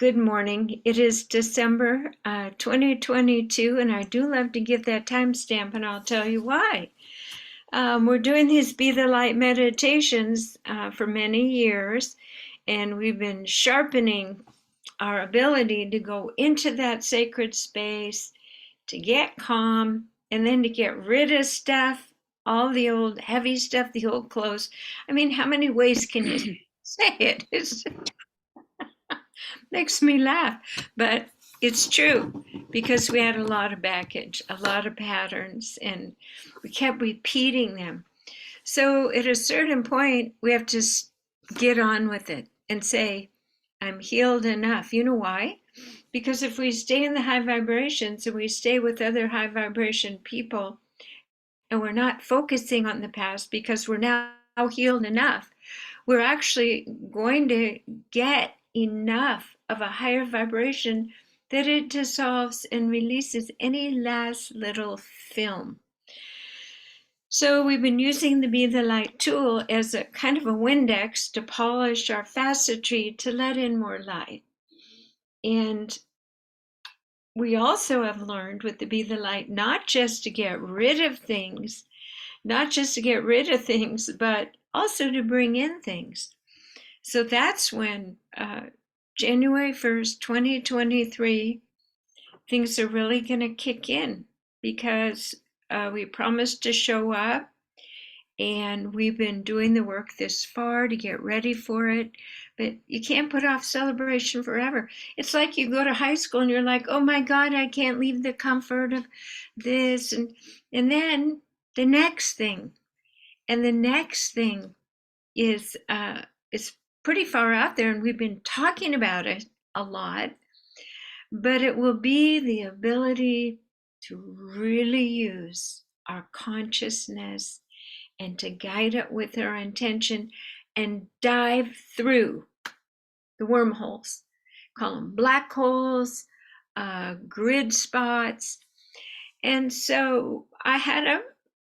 Good morning. It is December 2022, and I do love to give that timestamp, and I'll tell you why. We're doing these Be the Light meditations for many years, and we've been sharpening our ability to go into that sacred space, to get calm, and then to get rid of stuff, all the old heavy stuff, the old clothes. I mean, how many ways can you say it? It's makes me laugh, but it's true because we had a lot of baggage, a lot of patterns, and we kept repeating them. So at a certain point, we have to get on with it and say, I'm healed enough. You know why? Because if we stay in the high vibrations and we stay with other high vibration people and we're not focusing on the past because we're now healed enough, we're actually going to get enough of a higher vibration that it dissolves and releases any last little film. So we've been using the Be the Light tool as a kind of a Windex to polish our facetry to let in more light. And we also have learned with the Be the Light not just to get rid of things, but also to bring in things. So that's when January 1st, 2023, things are really going to kick in because we promised to show up, and we've been doing the work this far to get ready for it. But you can't put off celebration forever. It's like you go to high school and you're like, oh my God, I can't leave the comfort of this. And then the next thing, and the next thing is pretty far out there, and we've been talking about it a lot, but it will be the ability to really use our consciousness and to guide it with our intention and dive through the wormholes. Call them black holes, grid spots. And so I had a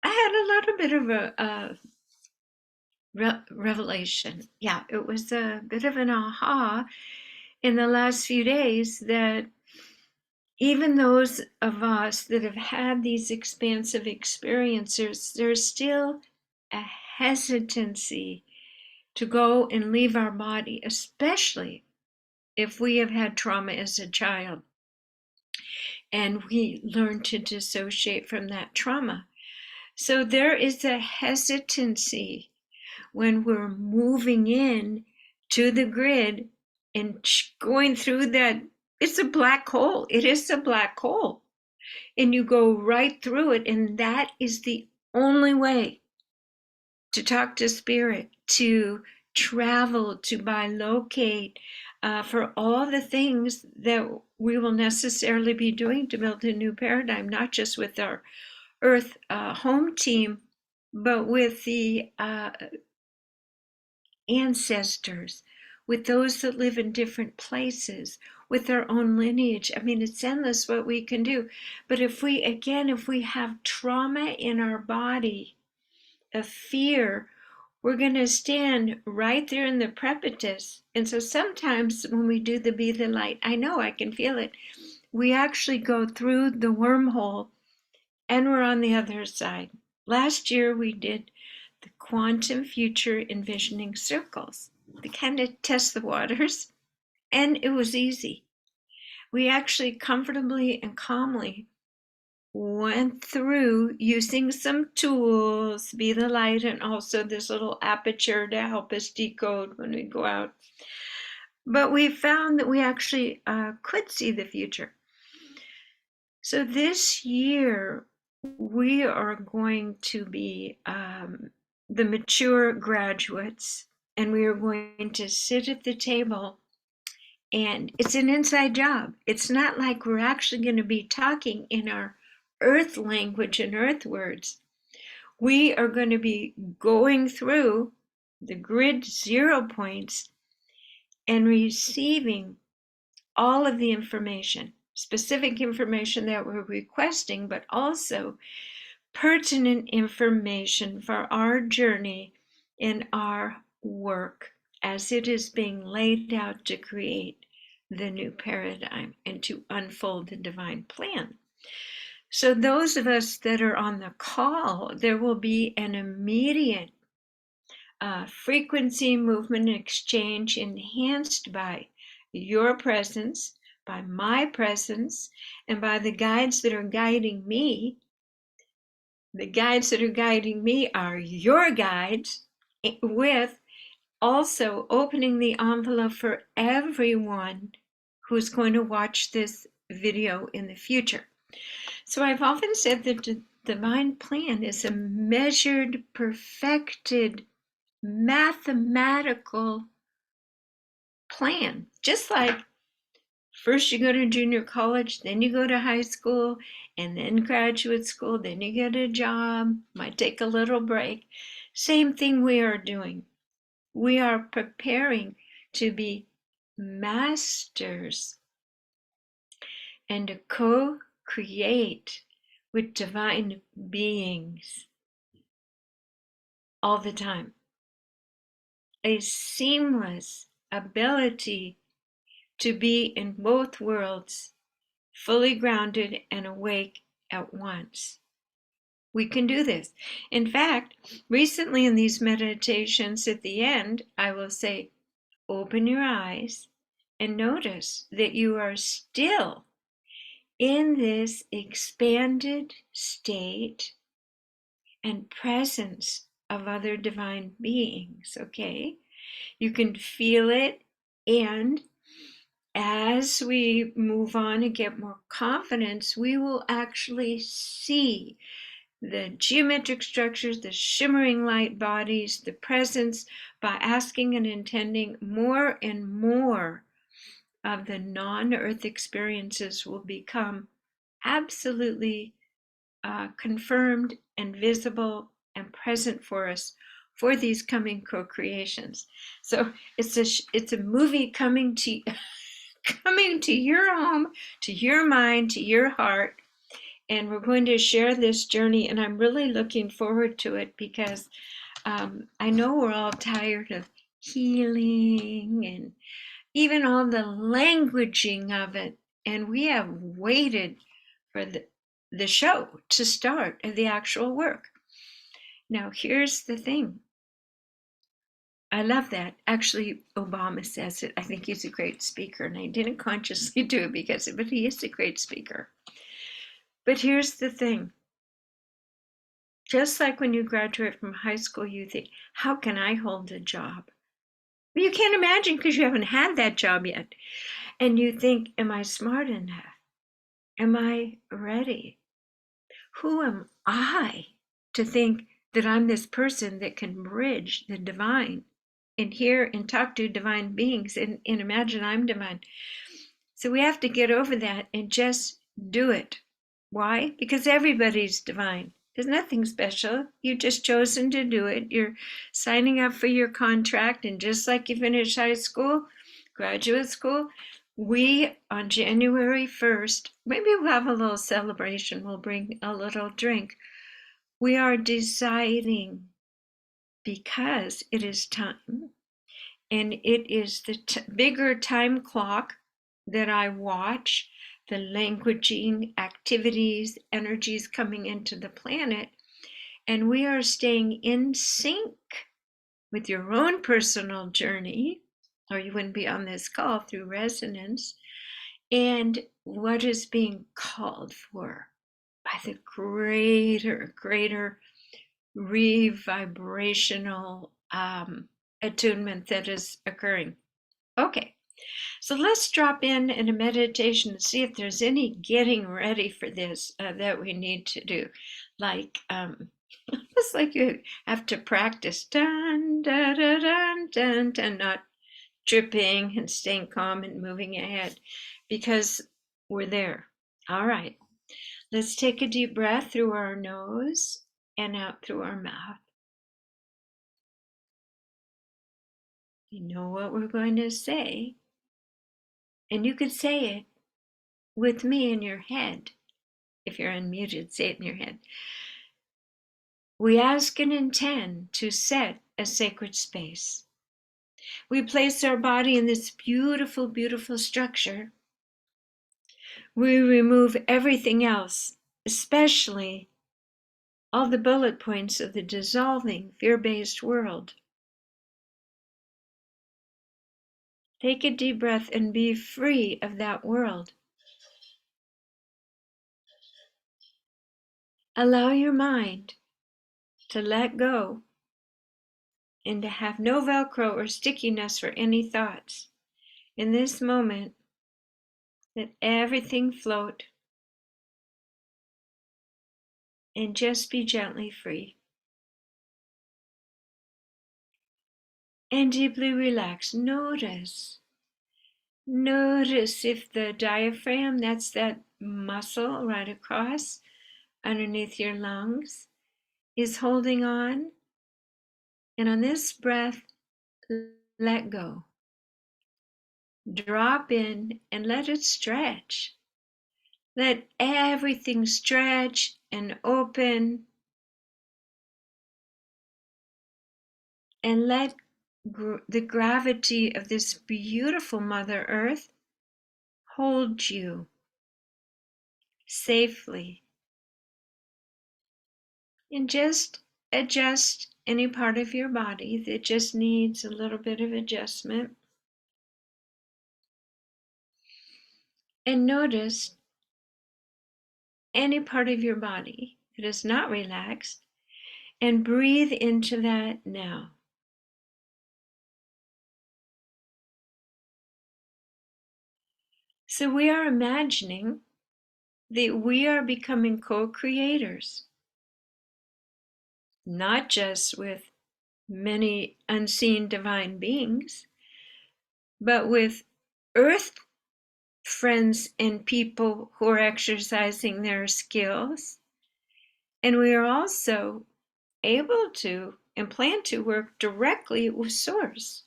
little bit of a revelation. Yeah, it was a bit of an aha in the last few days that even those of us that have had these expansive experiences, there's still a hesitancy to go and leave our body, especially if we have had trauma as a child and we learn to dissociate from that trauma. So there is a hesitancy when we're moving in to the grid and going through that. It's a black hole. It is a black hole. And you go right through it. And that is the only way to talk to spirit, to travel, to bilocate, for all the things that we will necessarily be doing to build a new paradigm, not just with our Earth home team, but with the ancestors, with those that live in different places, with their own lineage. I mean, it's endless what we can do. But if we have trauma in our body, a fear, we're going to stand right there in the precipice. And so sometimes when we do the Be the Light, I know I can feel it. We actually go through the wormhole and we're on the other side. Last year we did the quantum future envisioning circles to kind of test the waters, and it was easy. We actually comfortably and calmly went through using some tools, Be the Light, and also this little aperture to help us decode when we go out. But we found that we actually could see the future. So this year, we are going to be the mature graduates, and we are going to sit at the table, and it's an inside job. It's not like we're actually going to be talking in our earth language and earth words. We are going to be going through the grid 0 points and receiving all of the information, specific information that we're requesting, but also pertinent information for our journey in our work as it is being laid out to create the new paradigm and to unfold the divine plan. So those of us that are on the call, there will be an immediate frequency, movement, and exchange enhanced by your presence, by my presence, and by the guides that are guiding me. The guides that are guiding me are your guides, with also opening the envelope for everyone who's going to watch this video in the future. So I've often said that the divine plan is a measured, perfected, mathematical plan. Just like first you go to junior college, then you go to high school, and then graduate school, then you get a job, might take a little break. Same thing we are doing. We are preparing to be masters and to co-create with divine beings all the time. A seamless ability to be in both worlds, fully grounded and awake at once. We can do this. In fact, recently in these meditations at the end, I will say, open your eyes and notice that you are still in this expanded state and presence of other divine beings, okay? You can feel it, and as we move on and get more confidence, we will actually see the geometric structures, the shimmering light bodies, the presence, by asking and intending more and more of the non-earth experiences will become absolutely confirmed and visible and present for us for these coming co-creations. So it's a movie coming to your home, to your mind, to your heart, and we're going to share this journey, and I'm really looking forward to it because I know we're all tired of healing and even all the languaging of it, and we have waited for the show to start and the actual work. Now, here's the thing. I love that. Actually, Obama says it. I think he's a great speaker, and I didn't consciously do it but he is a great speaker. But here's the thing. Just like when you graduate from high school, you think, how can I hold a job? Well, you can't imagine because you haven't had that job yet. And you think, am I smart enough? Am I ready? Who am I to think that I'm this person that can bridge the divine and hear and talk to divine beings and imagine I'm divine? So we have to get over that and just do it. Why? Because everybody's divine. There's nothing special. You've just chosen to do it. You're signing up for your contract, and just like you finish high school, graduate school, we, on January 1st, maybe we'll have a little celebration. We'll bring a little drink. We are deciding, because it is time, and it is the bigger time clock that I watch, the languaging activities, energies coming into the planet, and we are staying in sync with your own personal journey, or you wouldn't be on this call through resonance, and what is being called for by the greater re-vibrational attunement that is occurring. Okay, so let's drop in a meditation and see if there's any getting ready for this that we need to do. Like, it's like you have to practice, dun, dun, dun, dun, dun, dun, not tripping and staying calm and moving ahead, because we're there. All right, let's take a deep breath through our nose and out through our mouth. You know what we're going to say, and you could say it with me in your head. If you're unmuted, say it in your head. We ask and intend to set a sacred space. We place our body in this beautiful, beautiful structure. We remove everything else, especially all the bullet points of the dissolving, fear-based world. Take a deep breath and be free of that world. Allow your mind to let go and to have no Velcro or stickiness for any thoughts. In this moment, let everything float and just be gently free. And deeply relax. Notice if the diaphragm, that's that muscle right across underneath your lungs, is holding on. And on this breath, let go. Drop in and let it stretch. Let everything stretch and open. And let the gravity of this beautiful Mother Earth hold you safely. And just adjust any part of your body that just needs a little bit of adjustment. And notice any part of your body that is not relaxed and breathe into that now. So we are imagining that we are becoming co-creators, not just with many unseen divine beings, but with earth friends and people who are exercising their skills. And we are also able to and plan to work directly with Source,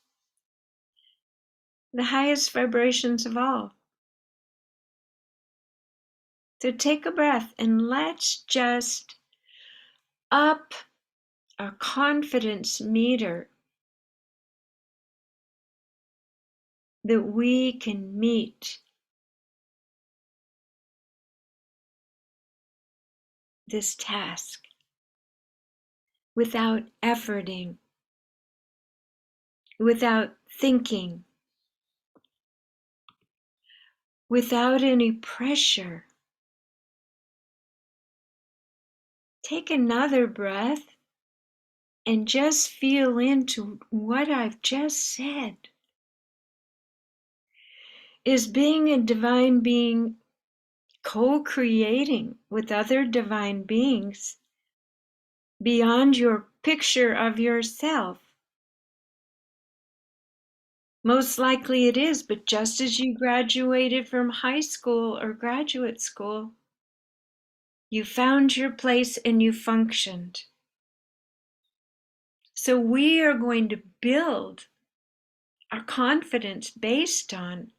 the highest vibrations of all. So take a breath and let's just up our confidence meter that we can meet this task without efforting, without thinking, without any pressure. Take another breath and just feel into what I've just said. Is being a divine being co-creating with other divine beings beyond your picture of yourself? Most likely it is, but just as you graduated from high school or graduate school, you found your place and you functioned. So we are going to build our confidence based on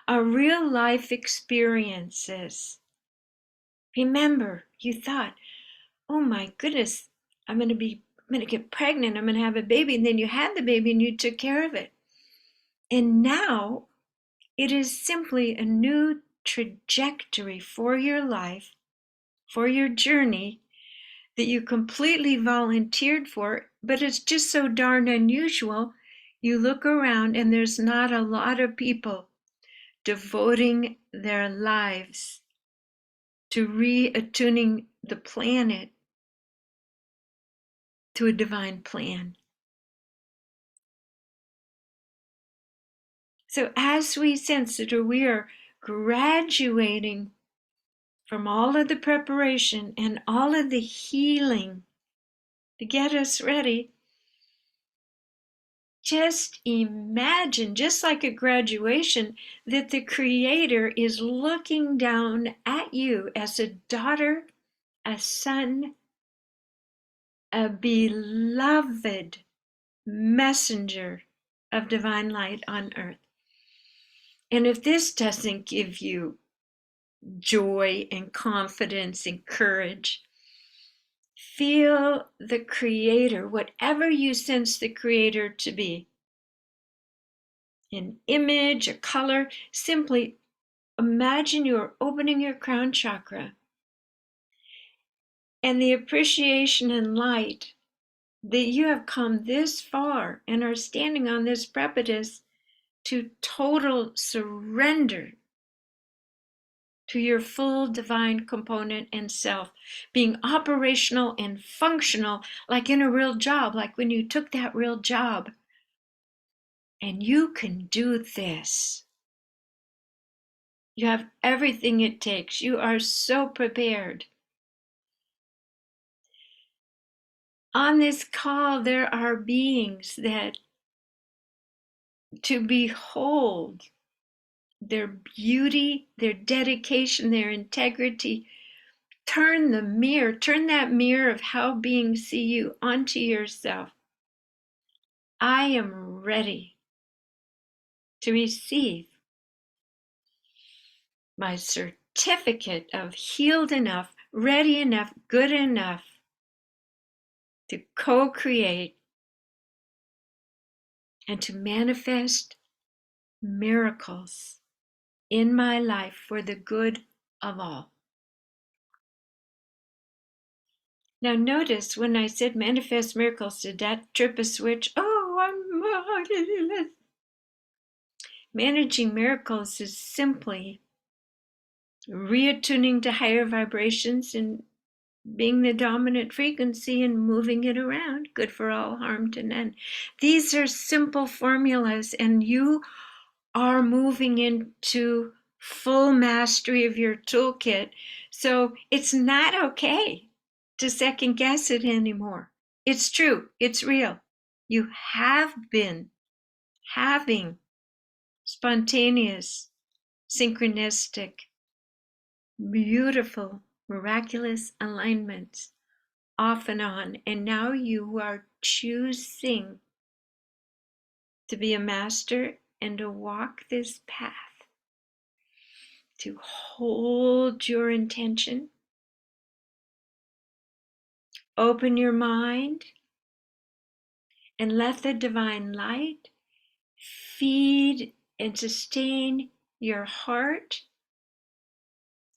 our real life experiences. Remember, you thought, oh my goodness, I'm going to get pregnant, I'm going to have a baby. And then you had the baby and you took care of it. And now it is simply a new trajectory for your life, for your journey that you completely volunteered for, but it's just so darn unusual. You look around and there's not a lot of people devoting their lives to reattuning the planet to a divine plan. So as we sense that we are graduating from all of the preparation and all of the healing to get us ready, just imagine, just like a graduation, that the Creator is looking down at you as a daughter, a son, a beloved messenger of divine light on earth. And if this doesn't give you joy and confidence and courage, feel the Creator, whatever you sense the Creator to be, an image, a color. Simply imagine you're opening your crown chakra, and the appreciation and light that you have come this far and are standing on this precipice to total surrender to your full divine component and self, being operational and functional like in a real job, like when you took that real job. And you can do this. You have everything it takes. You are so prepared. On this call, there are beings that to behold their beauty, their dedication, their integrity. Turn that mirror of how beings see you onto yourself. I am ready to receive my certificate of healed enough, ready enough, good enough to co-create and to manifest miracles in my life for the good of all. Now notice when I said manifest miracles, did that trip a switch? Oh, I'm managing miracles is simply reattuning to higher vibrations and being the dominant frequency and moving it around. Good for all, harm to none. These are simple formulas, and you are moving into full mastery of your toolkit. So it's not okay to second guess it anymore. It's true. It's real. You have been having spontaneous, synchronistic, beautiful, miraculous alignments off and on. And now you are choosing to be a master and to walk this path, to hold your intention, open your mind, and let the divine light feed and sustain your heart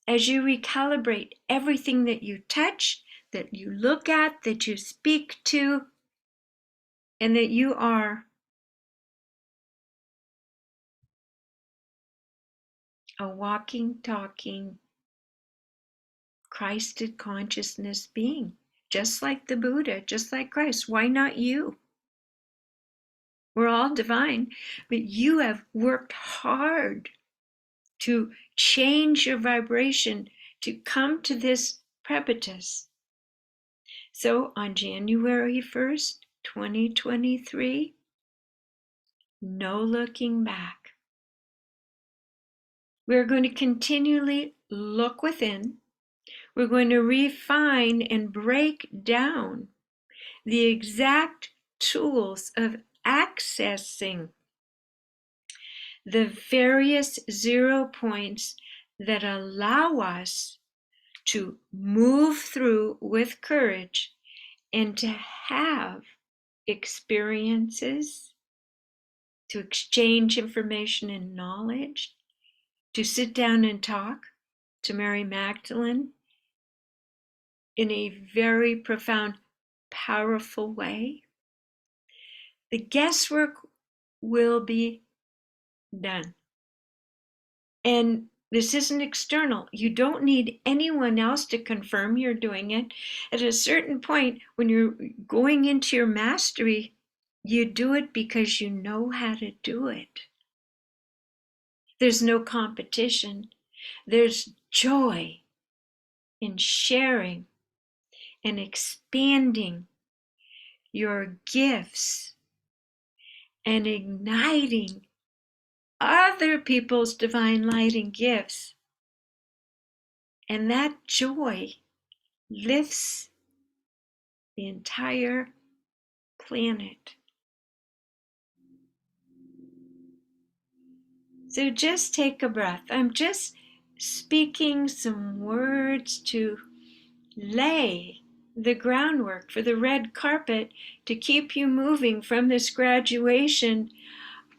as you recalibrate everything that you touch, that you look at, that you speak to, and that you are a walking, talking, Christed consciousness being, just like the Buddha, just like Christ. Why not you? We're all divine, but you have worked hard to change your vibration to come to this precipice. So on January 1st, 2023, no looking back. We're going to continually look within. We're going to refine and break down the exact tools of accessing the various 0 points that allow us to move through with courage and to have experiences, to exchange information and knowledge, to sit down and talk to Mary Magdalene in a very profound, powerful way. The guesswork will be done. And this isn't external. You don't need anyone else to confirm you're doing it. At a certain point, when you're going into your mastery, you do it because you know how to do it. There's no competition. There's joy in sharing and expanding your gifts and igniting other people's divine light and gifts. And that joy lifts the entire planet. So just take a breath. I'm just speaking some words to lay the groundwork for the red carpet to keep you moving from this graduation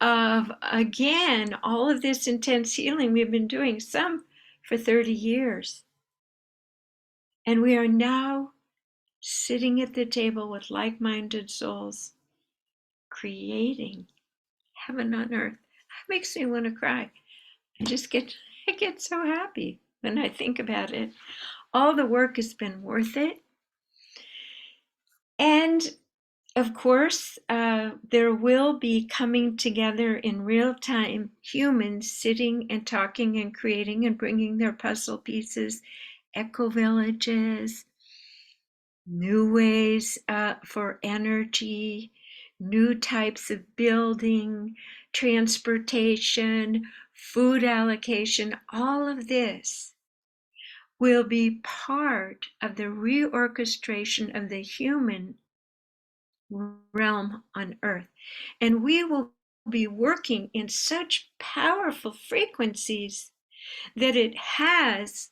of, again, all of this intense healing we've been doing, some for 30 years. And we are now sitting at the table with like-minded souls, creating heaven on earth. That makes me want to cry. I get so happy when I think about it. All the work has been worth it. And of course, there will be coming together in real time humans sitting and talking and creating and bringing their puzzle pieces, eco villages, new ways for energy, new types of building, transportation, food allocation. All of this will be part of the reorchestration of the human realm on earth. And we will be working in such powerful frequencies that it has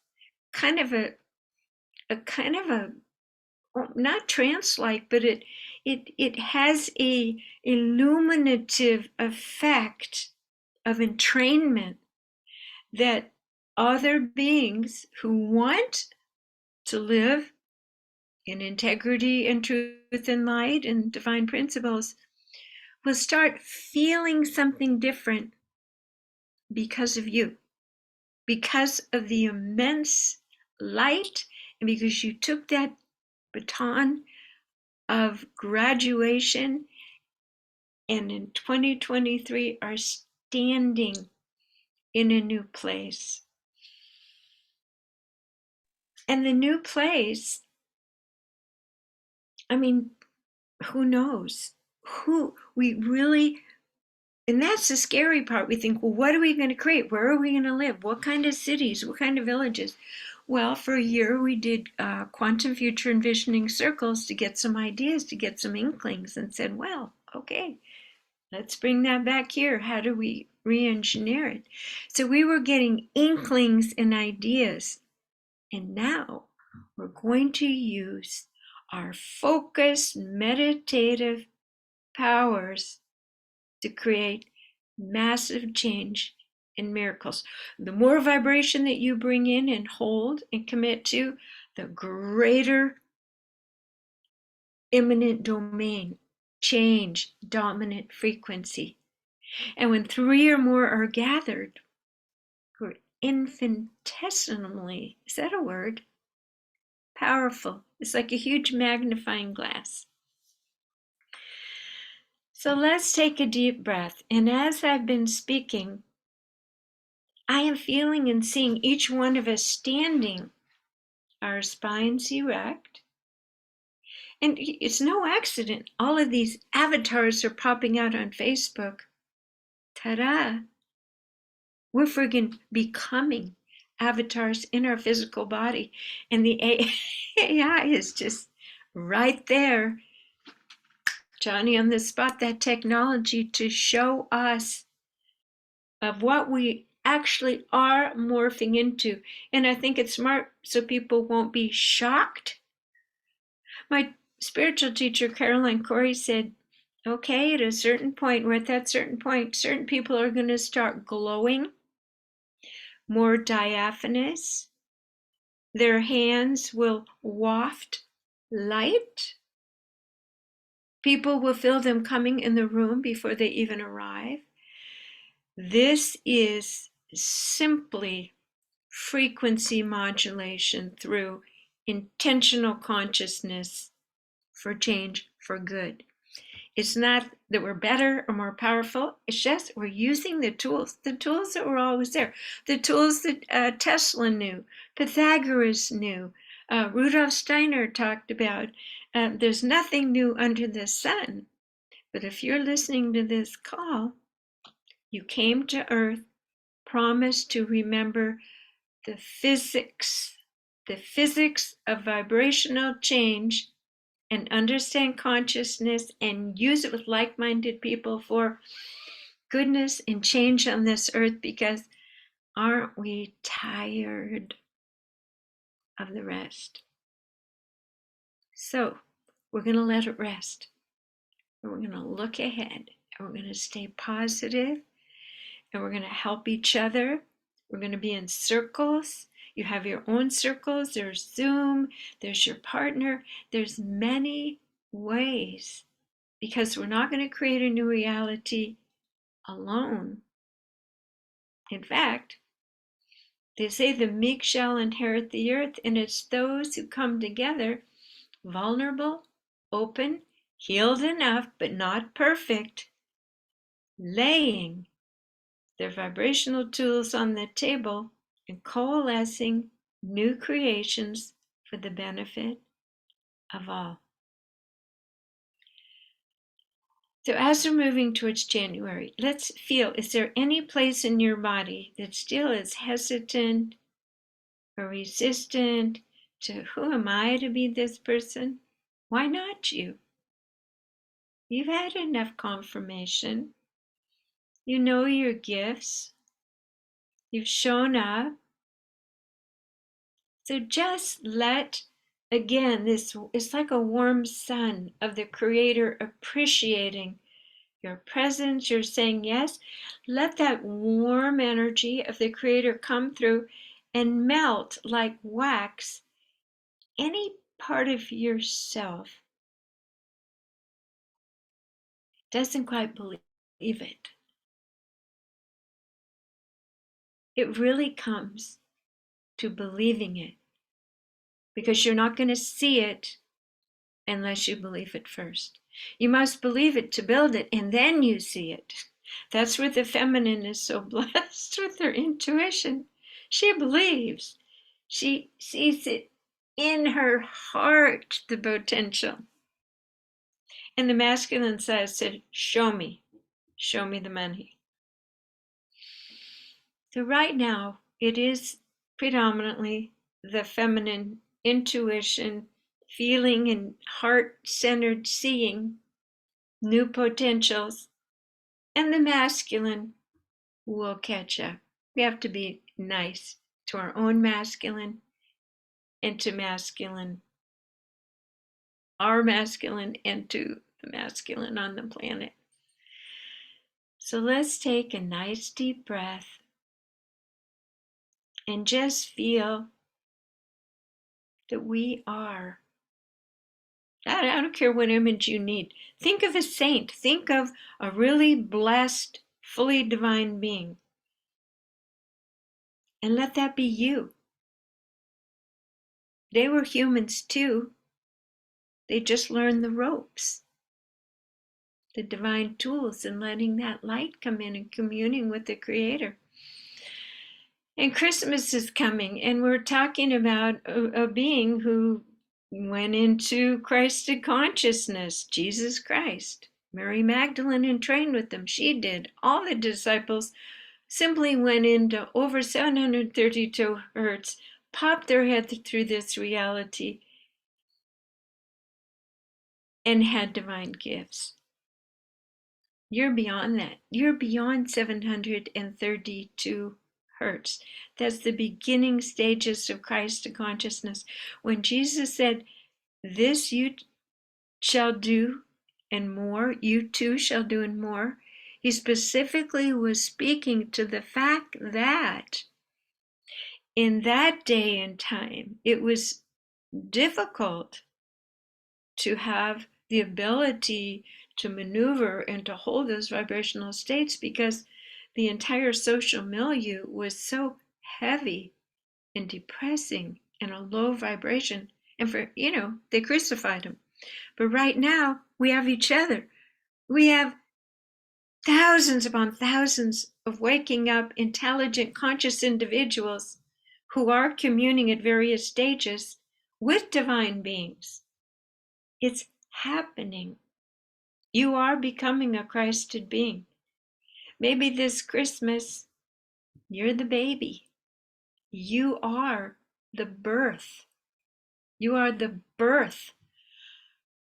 kind of a kind of a, not trance-like, but it has a illuminative effect of entrainment that other beings who want to live in integrity and truth and light and divine principles will start feeling something different because of you, because of the immense light, and because you took that baton of graduation and in 2023 are standing in a new place. And the new place, I mean, who knows? Who we really, and that's the scary part. We think, well, what are we going to create? Where are we going to live? What kind of cities? What kind of villages? Well, for a year we did quantum future envisioning circles to get some ideas, to get some inklings, and said, well, okay, let's bring that back here. How do we re-engineer it? So we were getting inklings and ideas, and now we're going to use our focused meditative powers to create massive change and miracles. The more vibration that you bring in and hold and commit to, the greater imminent domain, change, dominant frequency. And when 3 or more are gathered, we're infinitesimally, is that a word? Powerful. It's like a huge magnifying glass. So let's take a deep breath. And as I've been speaking, I am feeling and seeing each one of us standing, our spines erect. And it's no accident. All of these avatars are popping out on Facebook. Ta-da! We're friggin' becoming avatars in our physical body. And the AI is just right there, Johnny on the spot, that technology to show us of what we actually are morphing into. And I think it's smart so people won't be shocked. My spiritual teacher, Caroline Corey, said, okay, at a certain point, we're at that certain point, certain people are going to start glowing, more diaphanous. Their hands will waft light. People will feel them coming in the room before they even arrive. This is simply frequency modulation through intentional consciousness for change, for good. It's not that we're better or more powerful. It's just we're using the tools that were always there, the tools that Tesla knew, Pythagoras knew, Rudolf Steiner talked about. There's nothing new under the sun. But if you're listening to this call, you came to Earth, promised to remember the physics of vibrational change, and understand consciousness and use it with like-minded people for goodness and change on this earth, because aren't we tired of the rest? So we're going to let it rest. And we're going to look ahead. And we're going to stay positive, and we're going to help each other. We're going to be in circles. You have your own circles. There's Zoom. There's your partner. There's many ways, because we're not going to create a new reality alone. In fact, they say the meek shall inherit the earth, and it's those who come together, vulnerable, open, healed enough, but not perfect, laying their vibrational tools on the table and coalescing new creations for the benefit of all. So as we're moving towards January, let's feel, is there any place in your body that still is hesitant or resistant to, who am I to be this person? Why not you? You've had enough confirmation. You know your gifts. You've shown up. So just let, again, this is like a warm sun of the Creator appreciating your presence. You're saying yes. Let that warm energy of the Creator come through and melt like wax any part of yourself doesn't quite believe it. It really comes to believing it, because you're not going to see it unless you believe it first. You must believe it to build it, and then you see it. That's where the feminine is so blessed with her intuition. She believes. She sees it in her heart, the potential. And the masculine side said, show me the money. So right now, it is predominantly the feminine intuition, feeling and heart-centered seeing new potentials, and the masculine will catch up. We have to be nice to our own masculine and to masculine, our masculine, and to the masculine on the planet. So let's take a nice deep breath and just feel that we are. I don't care what image you need. Think of a saint. Think of a really blessed, fully divine being. And let that be you. They were humans too. They just learned the ropes, the divine tools, and letting that light come in and communing with the Creator. And Christmas is coming, and we're talking about a being who went into Christed consciousness, Jesus Christ. Mary Magdalene and trained with them. She did. All the disciples simply went into over 732 hertz, popped their head through this reality, and had divine gifts. You're beyond that. You're beyond 732 hertz. That's the beginning stages of Christ consciousness. When Jesus said, this you shall do and more, you too shall do and more, he specifically was speaking to the fact that in that day and time, it was difficult to have the ability to maneuver and to hold those vibrational states, because the entire social milieu was so heavy and depressing and a low vibration. And they crucified him. But right now, we have each other. We have thousands upon thousands of waking up, intelligent, conscious individuals who are communing at various stages with divine beings. It's happening. You are becoming a Christed being. Maybe this Christmas, you're the baby. You are the birth. You are the birth,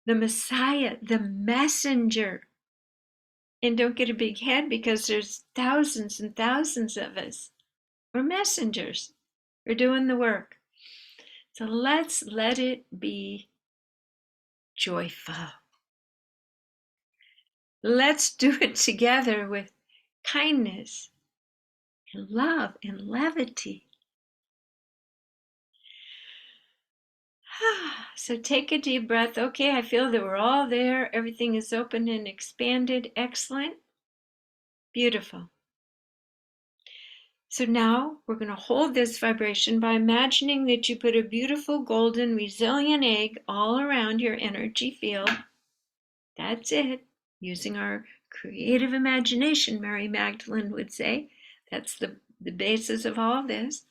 the Messiah, the messenger. And don't get a big head, because there's thousands and thousands of us. We're messengers. We're doing the work. So let's let it be joyful. Let's do it together with kindness and love and levity. So take a deep breath. Okay, I feel that we're all there. Everything is open and expanded. Excellent. Beautiful. So now we're going to hold this vibration by imagining that you put a beautiful golden resilient egg all around your energy field. That's it. Using our creative imagination, Mary Magdalene would say. That's the basis of all this.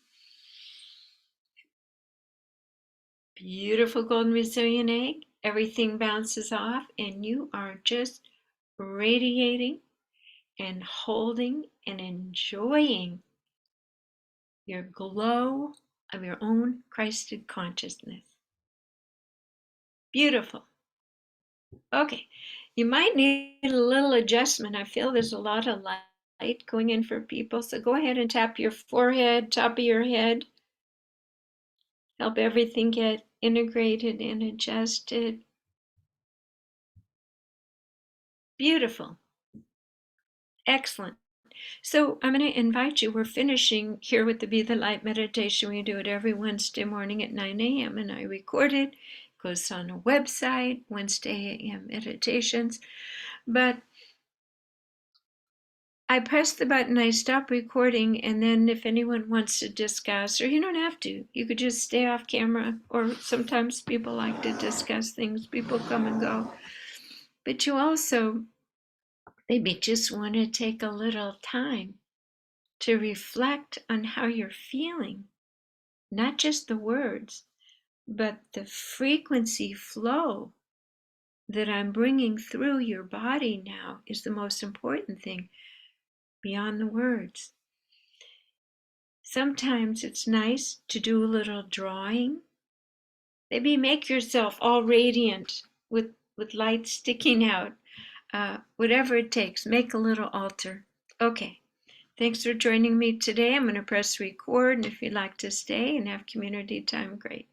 Beautiful golden resilient egg. Everything bounces off, and you are just radiating and holding and enjoying your glow of your own Christed consciousness. Beautiful. Okay, you might need a little adjustment. I feel there's a lot of light going in for people, so go ahead and tap your forehead, top of your head. Help everything get integrated and adjusted. Beautiful. Excellent. So I'm going to invite you. We're finishing here with the Be the Light meditation. We do it every Wednesday morning at 9 a.m. and I record it. It goes on a website, Wednesday a.m. meditations. But I press the button, I stop recording, and then if anyone wants to discuss, or you don't have to, you could just stay off camera, or sometimes people like to discuss things, people come and go. But you also maybe just want to take a little time to reflect on how you're feeling, not just the words, but the frequency flow that I'm bringing through your body now is the most important thing beyond the words. Sometimes it's nice to do a little drawing. Maybe make yourself all radiant with light sticking out. Whatever it takes, make a little altar. Okay. Thanks for joining me today. I'm going to press record, and if you'd like to stay and have community time, great.